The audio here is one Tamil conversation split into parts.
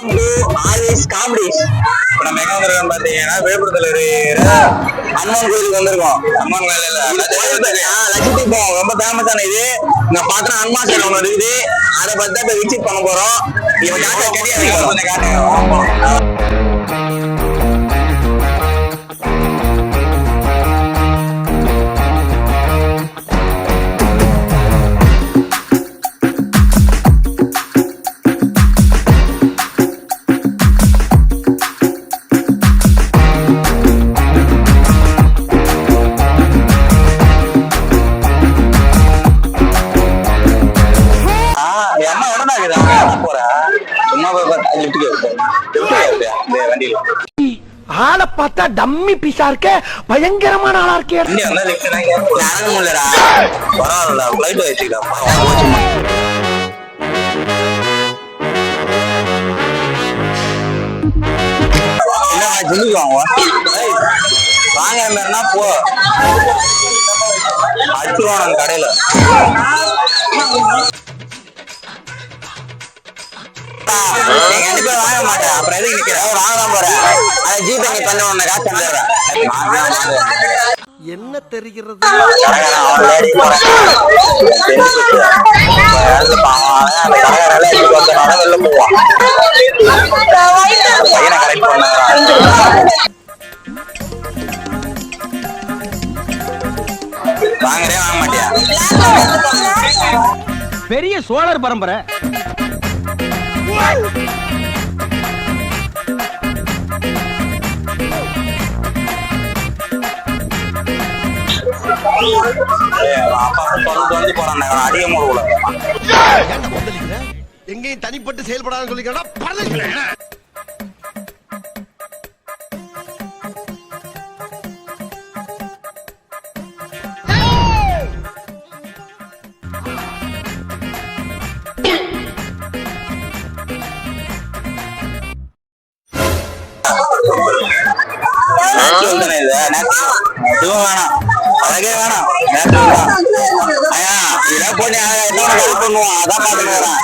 காமெடிஸ் இப்ப நம்ம எங்க வந்திருக்கோம் பாத்தீங்கன்னா விழுப்புரத்துல இருக்கிற அம்மன் கோயிலுக்கு வந்திருக்கோம். அம்மன் கோயில் லட்சத்தி ரொம்ப ஃபேமஸான இது. இங்க பாத்திரம் அன்மா சேலம் ஒண்ணு இருக்குது. அதை பத்தி தான் இப்ப விசிட் பண்ண போறோம். இவன் கொஞ்சம் காட்டுங்க. ஆளை பார்த்தா டம்மி பீஸா இருக்க, பயங்கரமான ஆளா இருக்கே. வாங்க போ அடிச்சுருவோம் கடையில. கண்டிப்பா வாங்க மாட்டேன். அப்புறம் எதுக்கு நிக்கிறேன்? வாங்கதான் போறேன். அதை ஜிபே நீ பண்ண உடனே காசு தந்துடுறேன். என்ன தெரிகிறது? வெளில போவான் பையனை கரெக்ட் பண்ண. வாங்குறே வாங்க மாட்டியா? பெரிய சோழர் பரம்பரை. எங்கேயும் தனிப்பட்டு செயல்படாத சொல்லிக்கிறேன். அழகே வேணாம் இதான் போட்டு பண்ணுவோம். அதான் பாத்துக்கிறேன்.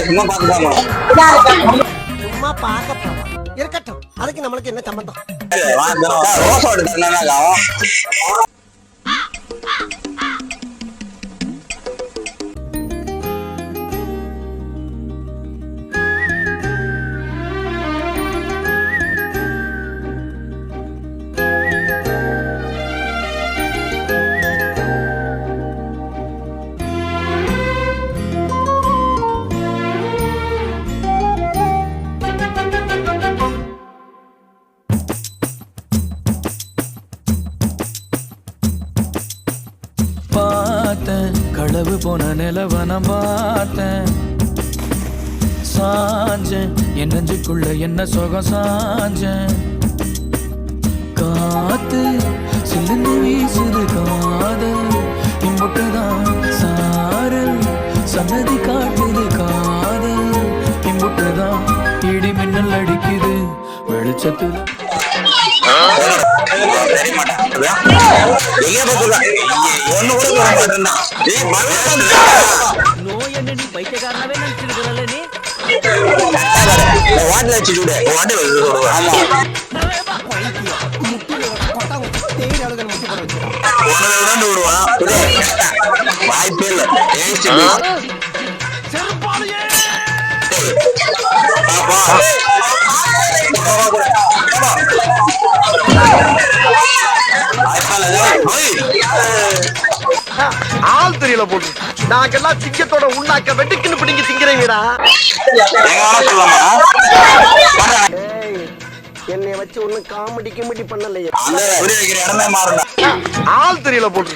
சும்மா பாத்துக்காம சும்மா பார்க்க போறோம். இருக்கட்டும், அதுக்கு நம்மளுக்கு என்ன சம்பந்தம்? ரோஸ் எடுத்து களவு போன நிலவன பார்த்தேன். சாஞ்சேன் என் நெஞ்சுக்குள்ள என்ன சுகம் சாஞ்சேன். காத்து சில்லுன்னு வீசுது காதல் இம்புட்டுதான் சாரல் சன்னதி காட்டுது காதல் இம்புட்டுதான் இடி மின்னல் அடிக்குது வெளிச்சத்துல. நோய் என்ன நீ பைத்தியக்காரனாவே நினைச்சிருக்கிறல்ல நீ. வாய்ப்பே இல்லை. ஆள் தெரியல போட்டு நாங்கெல்லாம் சிங்கத்தோட உண்ணாக்க வெட்டுக்குன்னு பிடிங்க திங்கிறீங்கடா. என்னைய வச்சு ஒண்ணு காமெடி கிமெடி பண்ணலையே. இடமே மாறும். ஆள் தெரியல போட்டு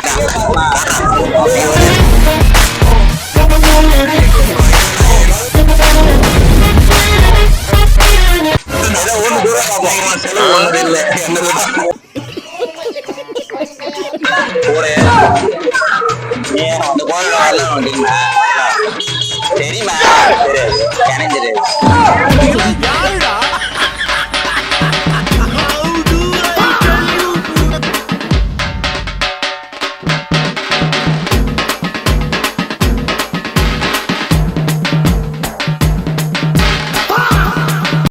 தெரியுமா?